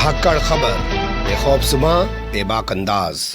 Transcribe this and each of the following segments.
धाकड़ खबर, बेखौफसुमा बेबाक अंदाज।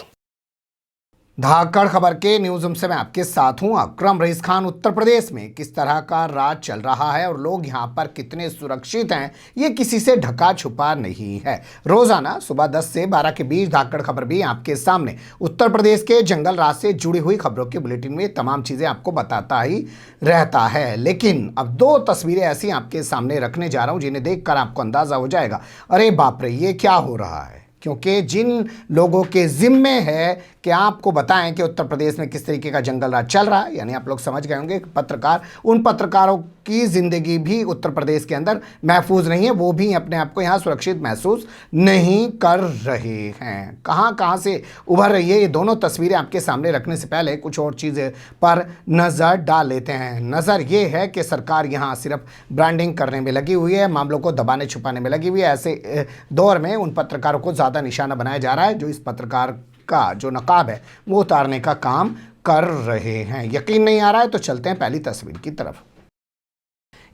धाकड़ खबर के न्यूज रूम से मैं आपके साथ हूं अकरम रईस खान। उत्तर प्रदेश में किस तरह का राज चल रहा है और लोग यहां पर कितने सुरक्षित हैं, ये किसी से ढका छुपा नहीं है। रोजाना सुबह 10 से 12 के बीच धाकड़ खबर भी आपके सामने उत्तर प्रदेश के जंगल राज से जुड़ी हुई खबरों के बुलेटिन में तमाम चीजें आपको बताता ही रहता है। लेकिन अब दो तस्वीरें ऐसी आपके सामने रखने जा रहा हूं जिन्हें देखकर आपको अंदाजा हो जाएगा, अरे बाप रे, ये क्या हो रहा है। क्योंकि जिन लोगों के जिम्मे है कि आपको बताएं कि उत्तर प्रदेश में किस तरीके का जंगल राज चल रहा है, यानी आप लोग समझ गए होंगे पत्रकार, उन पत्रकारों की ज़िंदगी भी उत्तर प्रदेश के अंदर महफूज नहीं है, वो भी अपने आप को यहाँ सुरक्षित महसूस नहीं कर रहे हैं। कहाँ कहाँ से उभर रही है ये दोनों तस्वीरें आपके सामने रखने से पहले कुछ और चीज़ें पर नज़र डाल लेते हैं। नज़र ये है कि सरकार यहाँ सिर्फ ब्रांडिंग करने में लगी हुई है, मामलों को दबाने छुपाने में लगी हुई है। ऐसे दौर में उन पत्रकारों को ज़्यादा निशाना बनाया जा रहा है जो इस पत्रकार का जो नकाब है वो उतारने का काम कर रहे हैं। यकीन नहीं आ रहा है तो चलते हैं पहली तस्वीर की तरफ।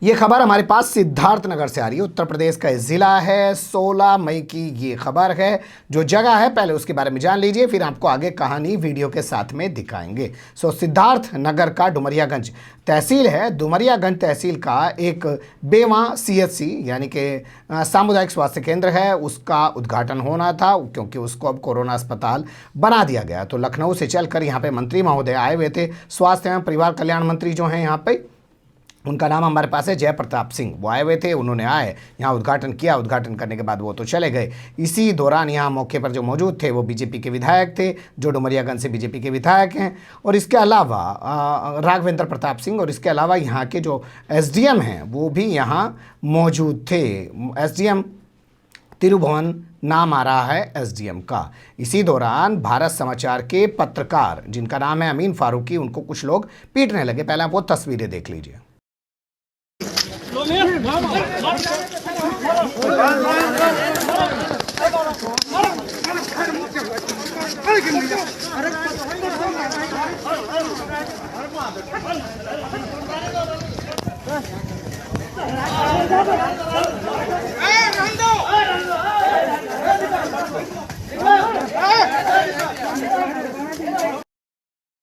ये खबर हमारे पास सिद्धार्थनगर से आ रही है। उत्तर प्रदेश का ज़िला है, 16 मई की ये खबर है। जो जगह है पहले उसके बारे में जान लीजिए, फिर आपको आगे कहानी वीडियो के साथ में दिखाएंगे। सिद्धार्थनगर का डुमरियागंज तहसील है। डुमरियागंज तहसील का एक बेवा CHC यानी कि सामुदायिक स्वास्थ्य केंद्र है, उसका उद्घाटन होना था क्योंकि उसको अब कोरोना अस्पताल बना दिया गया। तो लखनऊ से चलकर यहाँ पे मंत्री महोदय आए हुए थे, स्वास्थ्य एवं परिवार कल्याण मंत्री जो हैं यहाँ पे, उनका नाम हमारे पास है जयप्रताप सिंह। वो आए हुए थे, उन्होंने यहाँ उद्घाटन किया। उद्घाटन करने के बाद वो तो चले गए। इसी दौरान यहाँ मौके पर जो मौजूद थे वो बीजेपी के विधायक थे, जो डुमरियागंज से बीजेपी के विधायक हैं, और इसके अलावा राघवेंद्र प्रताप सिंह, और इसके अलावा यहाँ के जो SDM हैं वो भी यहाँ मौजूद थे। SDM तिरुभुवन नाम आ रहा है SDM का। इसी दौरान भारत समाचार के पत्रकार जिनका नाम है अमीन फारूकी, उनको कुछ लोग पीटने लगे। पहले आप वो तस्वीरें देख लीजिए।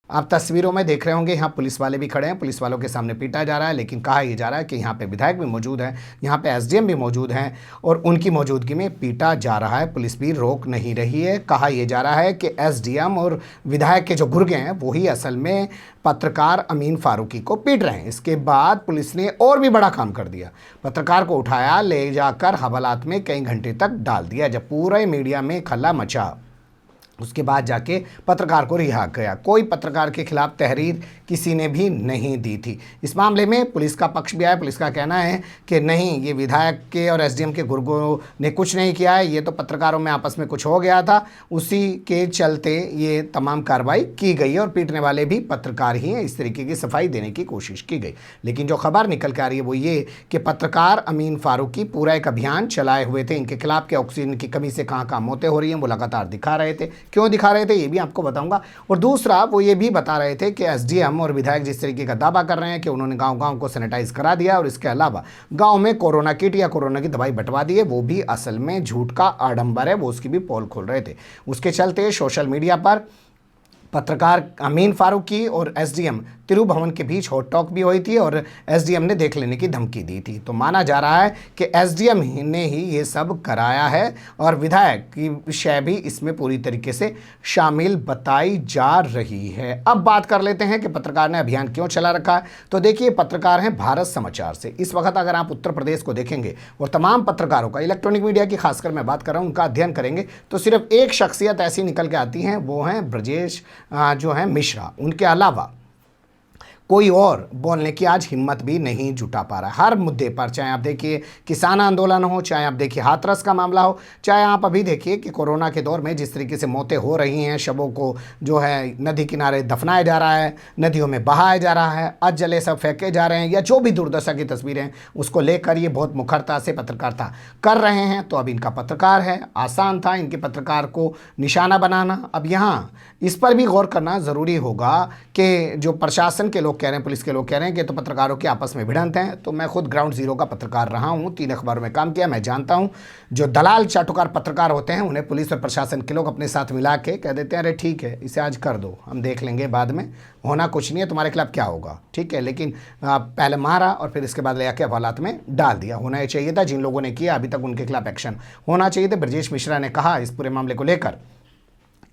आप तस्वीरों में देख रहे होंगे यहाँ पुलिस वाले भी खड़े हैं, पुलिस वालों के सामने पीटा जा रहा है। लेकिन कहा यह जा रहा है कि यहाँ पे विधायक भी मौजूद हैं, यहाँ पे SDM भी मौजूद हैं और उनकी मौजूदगी में पीटा जा रहा है। पुलिस भी रोक नहीं रही है। कहा यह जा रहा है कि SDM और विधायक के जो गुर्गे हैं वही असल में पत्रकार अमीन फारूकी को पीट रहे हैं। इसके बाद पुलिस ने और भी बड़ा काम कर दिया, पत्रकार को उठाया, ले जाकर हवालात में कई घंटे तक डाल दिया। जब पूरे मीडिया में खला मचा, उसके बाद जाके पत्रकार को रिहा किया। कोई पत्रकार के खिलाफ तहरीर किसी ने भी नहीं दी थी। इस मामले में पुलिस का पक्ष भी आया। पुलिस का कहना है कि नहीं, ये विधायक के और SDM के गुर्गों ने कुछ नहीं किया है, ये तो पत्रकारों में आपस में कुछ हो गया था, उसी के चलते ये तमाम कार्रवाई की गई और पीटने वाले भी पत्रकार ही हैं। इस तरीके की सफाई देने की कोशिश की गई। लेकिन जो खबर निकल के आ रही है वो ये कि पत्रकार अमीन फारूकी पूरा एक अभियान चलाए हुए थे। इनके खिलाफ कि ऑक्सीजन की कमी से कहाँ कहाँ मौतें हो रही हैं वो लगातार दिखा रहे थे। क्यों दिखा रहे थे ये भी आपको बताऊंगा। और दूसरा वो ये भी बता रहे थे कि SDM और विधायक जिस तरीके का दावा कर रहे हैं कि उन्होंने गांव-गांव को सैनिटाइज करा दिया और इसके अलावा गांव में कोरोना किट या कोरोना की दवाई बंटवा दी है, वो भी असल में झूठ का आडंबर है। वो उसकी भी पोल खोल रहे थे। उसके चलते सोशल मीडिया पर पत्रकार अमीन फारूकी और SDM तिरुभुवन के बीच हॉट टॉक भी हुई थी और SDM ने देख लेने की धमकी दी थी। तो माना जा रहा है कि SDM ने ही ये सब कराया है और विधायक की विषय भी इसमें पूरी तरीके से शामिल बताई जा रही है। अब बात कर लेते हैं कि पत्रकार ने अभियान क्यों चला रखा है। तो देखिए, पत्रकार हैं भारत समाचार से। इस वक्त अगर आप उत्तर प्रदेश को देखेंगे और तमाम पत्रकारों का, इलेक्ट्रॉनिक मीडिया की खासकर मैं बात कर रहा हूँ, उनका अध्ययन करेंगे तो सिर्फ एक शख्सियत ऐसी निकल के आती हैं, वो हैं ब्रजेश जो है मिश्रा। उनके अलावा कोई और बोलने की आज हिम्मत भी नहीं जुटा पा रहा है। हर मुद्दे पर, चाहे आप देखिए किसान आंदोलन हो, चाहे आप देखिए हाथरस का मामला हो, चाहे आप अभी देखिए कि कोरोना के दौर में जिस तरीके से मौतें हो रही हैं, शवों को जो है नदी किनारे दफनाया जा रहा है, नदियों में बहाया जा रहा है, अजले सब फेंके जा रहे हैं, या जो भी दुर्दशा की तस्वीरें उसको लेकर ये बहुत मुखरता से पत्रकारिता कर रहे हैं। तो अब इनका पत्रकार है, आसान था इनके पत्रकार को निशाना बनाना। अब यहाँ इस पर भी गौर करना ज़रूरी होगा कि जो प्रशासन के लोग कह रहे हैं, पुलिस के लोग कह रहे हैं कि तो पत्रकारों के आपस में भिड़ंत हैं। तो मैं खुद ग्राउंड जीरो का पत्रकार रहा हूँ, 3 अखबारों में काम किया, मैं जानता हूँ जो दलाल चाटुकार पत्रकार होते हैं उन्हें पुलिस और प्रशासन के लोग अपने साथ मिला के कह देते हैं, अरे ठीक है इसे आज कर दो, हम देख लेंगे बाद में, होना कुछ नहीं है, तुम्हारे खिलाफ क्या होगा, ठीक है। लेकिन पहले मारा और फिर इसके बाद ले आके हवालात में डाल दिया। होना ये चाहिए था, जिन लोगों ने किया अभी तक उनके खिलाफ एक्शन होना चाहिए था। ब्रजेश मिश्रा ने कहा इस पूरे मामले को लेकर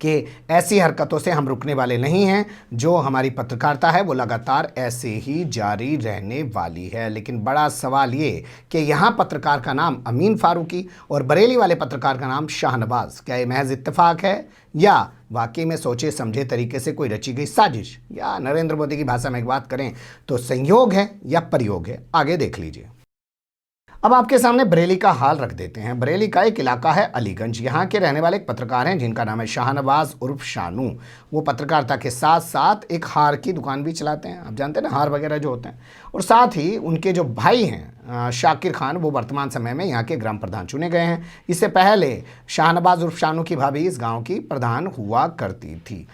कि ऐसी हरकतों से हम रुकने वाले नहीं हैं, जो हमारी पत्रकारिता है वो लगातार ऐसे ही जारी रहने वाली है। लेकिन बड़ा सवाल ये कि यहाँ पत्रकार का नाम अमीन फारूकी और बरेली वाले पत्रकार का नाम शाहनवाज, क्या ये महज इत्तेफाक है या वाकई में सोचे समझे तरीके से कोई रची गई साजिश, या नरेंद्र मोदी की भाषा में एक बात करें तो संयोग है या प्रयोग है? आगे देख लीजिए। अब आपके सामने बरेली का हाल रख देते हैं। बरेली का एक इलाका है अलीगंज। यहाँ के रहने वाले एक पत्रकार हैं जिनका नाम है शाहनवाज उर्फ शानू। वो पत्रकारिता के साथ साथ एक हार की दुकान भी चलाते हैं, आप जानते हैं ना, हार वगैरह जो होते हैं। और साथ ही उनके जो भाई हैं शाकिर खान, वो वर्तमान समय में यहाँ के ग्राम प्रधान चुने गए हैं। इससे पहले शाहनवाज उर्फ शानू की भाभी इस गाँव की प्रधान हुआ करती थी।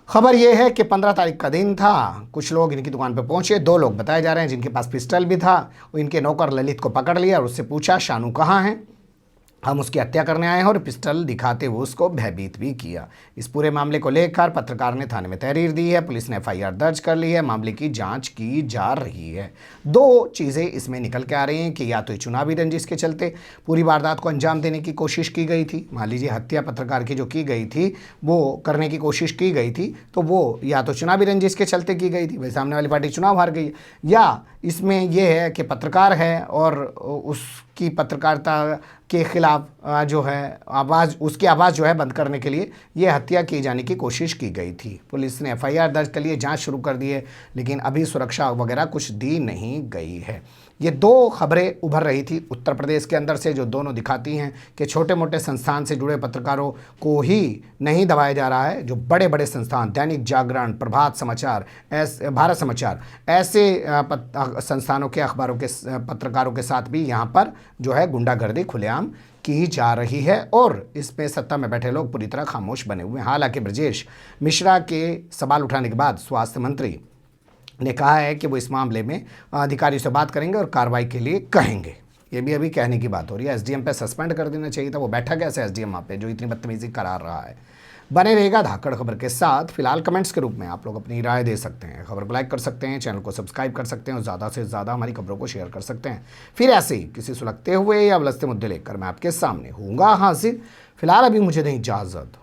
खबर यह है कि 15 तारीख का दिन था, कुछ लोग इनकी दुकान पर पहुंचे। 2 लोग बताए जा रहे हैं जिनके पास पिस्टल भी था। वो इनके नौकर ललित को पकड़ लिया और उससे पूछा शानू कहाँ है, हम उसकी हत्या करने आए हैं, और पिस्टल दिखाते हुए उसको भयभीत भी किया। इस पूरे मामले को लेकर पत्रकार ने थाने में तहरीर दी है, पुलिस ने FIR दर्ज कर ली है, मामले की जांच की जा रही है। 2 चीज़ें इसमें निकल के आ रही हैं कि या तो चुनावी रंजिश के चलते पूरी वारदात को अंजाम देने की कोशिश की गई थी। मान लीजिए हत्या पत्रकार की जो की गई थी वो करने की कोशिश की गई थी, तो वो या तो चुनावी रंजिश के चलते की गई थी, वही सामने वाली पार्टी चुनाव हार गई, या इसमें यह है कि पत्रकार है और उसकी पत्रकारिता के खिलाफ जो है आवाज़, उसकी आवाज़ जो है बंद करने के लिए ये हत्या की जाने की कोशिश की गई थी। पुलिस ने FIR दर्ज कर लिए, जांच शुरू कर दी है, लेकिन अभी सुरक्षा वगैरह कुछ दी नहीं गई है। ये 2 खबरें उभर रही थी उत्तर प्रदेश के अंदर से, जो दोनों दिखाती हैं कि छोटे मोटे संस्थान से जुड़े पत्रकारों को ही नहीं दबाया जा रहा है, जो बड़े बड़े संस्थान, दैनिक जागरण, प्रभात समाचार, भारत समाचार, ऐसे संस्थानों के अखबारों के पत्रकारों के साथ भी यहाँ पर जो है गुंडागर्दी खुलेआम की जा रही है, और इसमें सत्ता में बैठे लोग पूरी तरह खामोश बने हुए हैं। हालांकि ब्रजेश मिश्रा के सवाल उठाने के बाद स्वास्थ्य मंत्री ने कहा है कि वो इस मामले में अधिकारियों से बात करेंगे और कार्रवाई के लिए कहेंगे। ये भी अभी कहने की बात हो रही है। SDM पे सस्पेंड कर देना चाहिए था, वो बैठा कैसे SDM वहाँ पे जो इतनी बदतमीजी करा रहा है। बने रहेगा धाकड़ खबर के साथ। फिलहाल कमेंट्स के रूप में आप लोग अपनी राय दे सकते हैं, खबर को लाइक कर सकते हैं, चैनल को सब्सक्राइब कर सकते हैं और ज़्यादा से ज़्यादा हमारी खबरों को शेयर कर सकते हैं। फिर ऐसे ही किसी सुलगते हुए या उलझते मुद्दे लेकर मैं आपके सामने होऊंगा हाजिर। फिलहाल अभी मुझे दें इजाज़त।